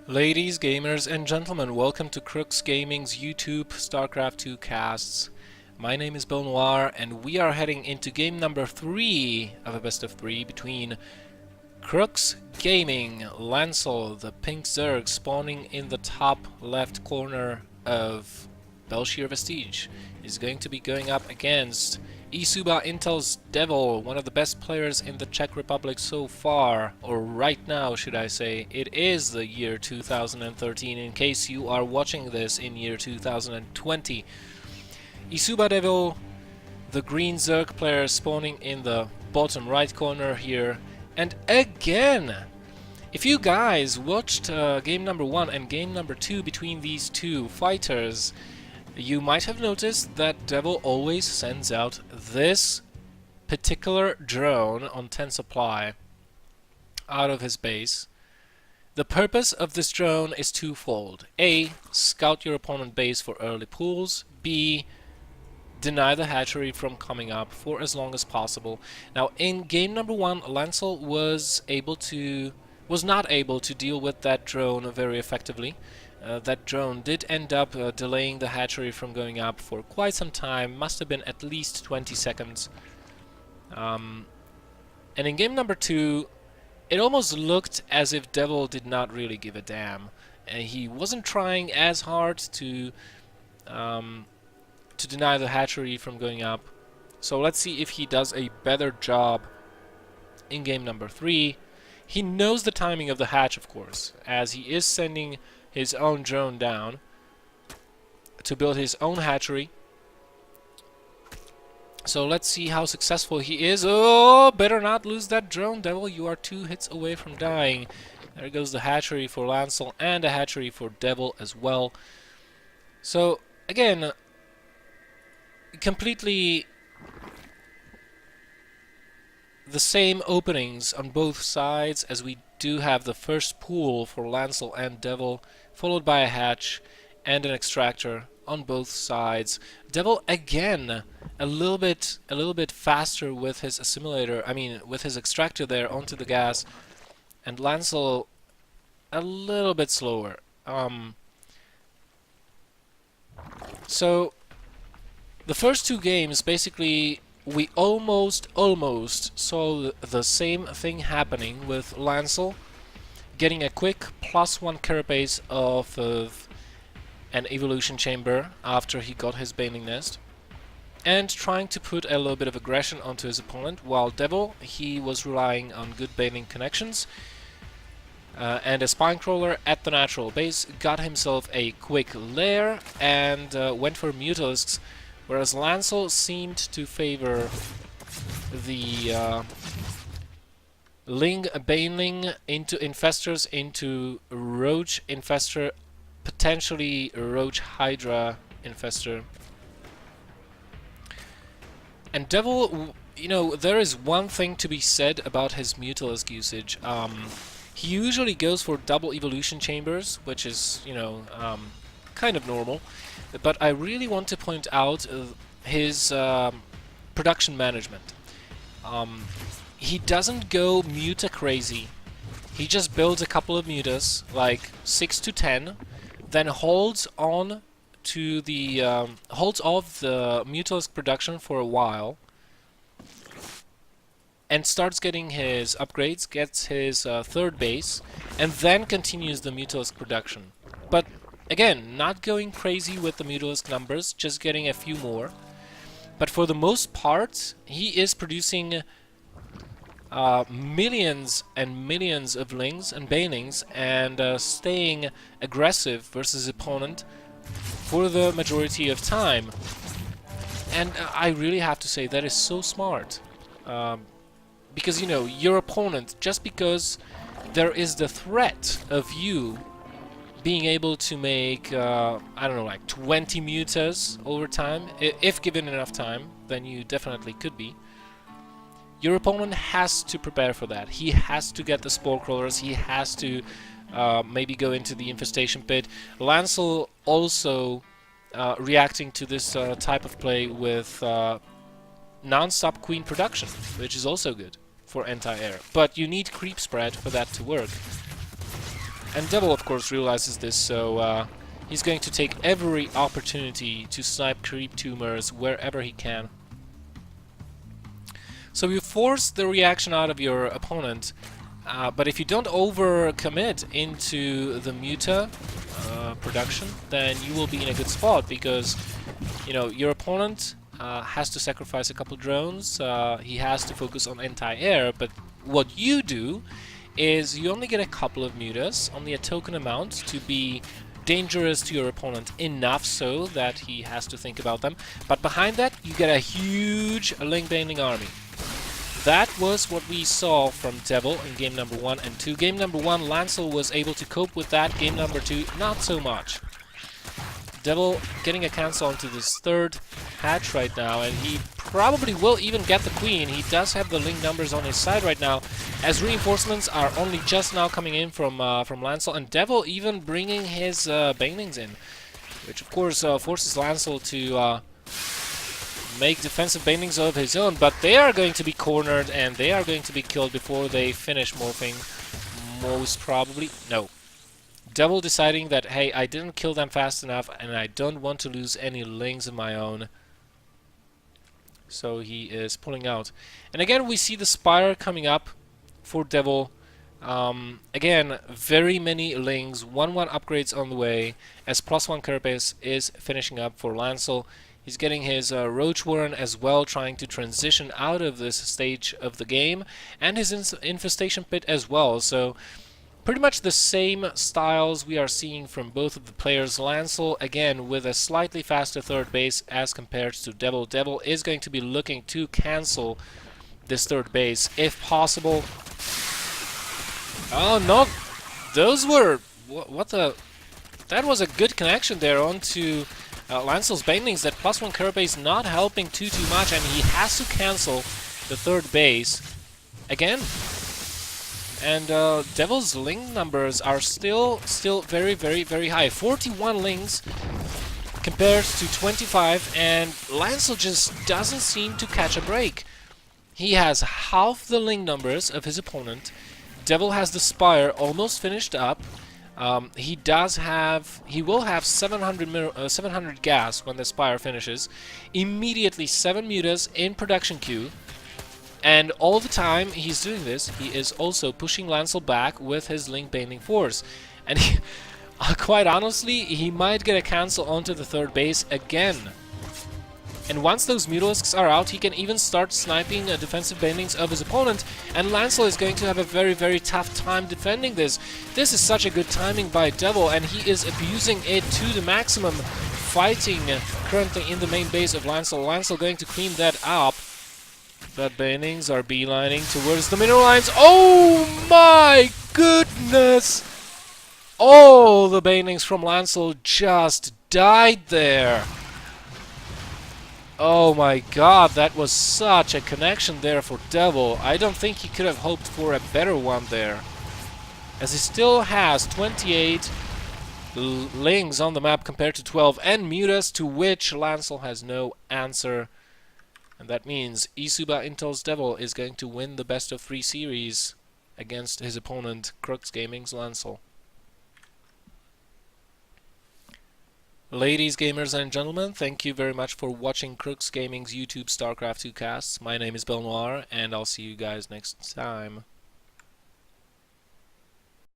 Ladies, gamers, and gentlemen, welcome to Crux Gaming's YouTube StarCraft 2 casts. My name is Bill Noir, and we are heading into game number 3 of a best of 3 between Crux Gaming, Lancel, the pink Zerg, spawning in the top left corner of Belshir Vestige, is going to be going up against Isuba Intel's Devil, one of the best players in the Czech Republic so far, or right now should I say. It is the year 2013 in case you are watching this in year 2020. Isuba Devil, the green Zerg player, spawning in the bottom right corner here. And again, if you guys watched game number 1 and game number 2 between these two fighters, you might have noticed that Devil always sends out this particular drone on 10 supply out of his base. The purpose of this drone is twofold. A. Scout your opponent base for early pulls. B. Deny the hatchery from coming up for as long as possible. Now, in game number 1, Lancel was not able to deal with that drone very effectively. That drone did end up delaying the hatchery from going up for quite some time, must have been at least 20 seconds. And in game number 2, it almost looked as if Devil did not really give a damn. He wasn't trying as hard to deny the hatchery from going up. So let's see if he does a better job in game number 3. He knows the timing of the hatch, of course, as he is sending his own drone down to build his own hatchery. So let's see how successful he is. Oh, better not lose that drone, Devil. You are 2 hits away from dying. There goes the hatchery for Lancel and a hatchery for Devil as well. So again, completely the same openings on both sides, as we do have the first pool for Lancel and Devil, followed by a hatch and an extractor on both sides. Devil again a little bit faster with his assimilator, with his extractor there onto the gas, and Lancel a little bit slower. So the first 2 games, basically, we almost saw the same thing happening, with Lancel getting a quick +1 carapace off of an evolution chamber after he got his Baneling Nest, and trying to put a little bit of aggression onto his opponent, while Devil, he was relying on good Baneling connections and a spine crawler at the natural base, got himself a quick lair and went for Mutalisks, whereas Lancel seemed to favor the Baneling into Infestors, into Roach Infestor, potentially Roach Hydra Infestor. And Devil, you know, there is one thing to be said about his Mutalisk usage. He usually goes for double evolution chambers, which is, you know, kind of normal. But I really want to point out his production management. He doesn't go muta crazy. He just builds a couple of mutas, like 6 to 10, then holds on to the holds off the Mutalisk production for a while, and starts getting his upgrades, gets his 3rd base, and then continues the Mutalisk production. But again, not going crazy with the Mutalisk numbers, just getting a few more. But for the most part, he is producing millions and millions of Lings and Banelings, and staying aggressive versus his opponent for the majority of time. And I really have to say that is so smart. Because, you know, your opponent, just because there is the threat of you being able to make, I don't know, like 20 mutas over time, if given enough time, then you definitely could be. Your opponent has to prepare for that. He has to get the spore crawlers, he has to maybe go into the infestation pit. Lancel also reacting to this type of play with non-stop queen production, which is also good for anti-air. But you need creep spread for that to work. And Devil, of course, realizes this, so he's going to take every opportunity to snipe creep tumors wherever he can. So you force the reaction out of your opponent, but if you don't overcommit into the Muta production, then you will be in a good spot, because you know your opponent has to sacrifice a couple drones. He has to focus on anti-air, but what you do is you only get a couple of mutas, only a token amount, to be dangerous to your opponent enough so that he has to think about them. But behind that, you get a huge link-baiting army. That was what we saw from Devil in game number 1 and 2. Game number 1, Lancel was able to cope with that. Game number 2, not so much. Devil getting a cancel onto this third hatch right now, and he probably will even get the queen. He does have the link numbers on his side right now, as reinforcements are only just now coming in from Lancel, and Devil even bringing his banelings in, which of course forces Lancel to make defensive banelings of his own, but they are going to be cornered and they are going to be killed before they finish morphing, most probably. No. Devil deciding that, hey, I didn't kill them fast enough and I don't want to lose any links of my own. So he is pulling out. And again, we see the Spire coming up for Devil. Again, very many links, 1-1 upgrades on the way, as +1 Carapace is finishing up for Lancel. He's getting his Roach Warren as well, trying to transition out of this stage of the game, and his Infestation Pit as well. So pretty much the same styles we are seeing from both of the players. Lancel, again, with a slightly faster third base as compared to Devil. Devil is going to be looking to cancel this third base, if possible. Oh, no! Those were... What the... That was a good connection there onto Lancel's banelings. That +1 Carapace not helping too much, and he has to cancel the third base again. And Devil's link numbers are still very, very, very high. 41 links compared to 25, and Lancel just doesn't seem to catch a break. He has half the link numbers of his opponent. Devil has the Spire almost finished up. He will have 700 gas when the Spire finishes. Immediately 7 mutas in production queue. And all the time he's doing this, he is also pushing Lancel back with his link baiting force. And he, quite honestly, he might get a cancel onto the third base again. And once those Mutalisks are out, he can even start sniping defensive banelings of his opponent, and Lancel is going to have a very, very tough time defending this. This is such a good timing by Devil, and he is abusing it to the maximum, fighting currently in the main base of Lancel. Lancel going to clean that up. But banelings are beelining towards the mineral lines. Oh my goodness! All the banelings from Lancel just died there. Oh my god, that was such a connection there for Devil. I don't think he could have hoped for a better one there, as he still has 28 links on the map compared to 12, and mutas, to which Lancel has no answer. And that means Isuba Intel's Devil is going to win the best of 3 series against his opponent, Crux Gaming's Lancel. Ladies, gamers, and gentlemen, thank you very much for watching Crux Gaming's YouTube StarCraft 2 casts. My name is Belnoir, and I'll see you guys next time.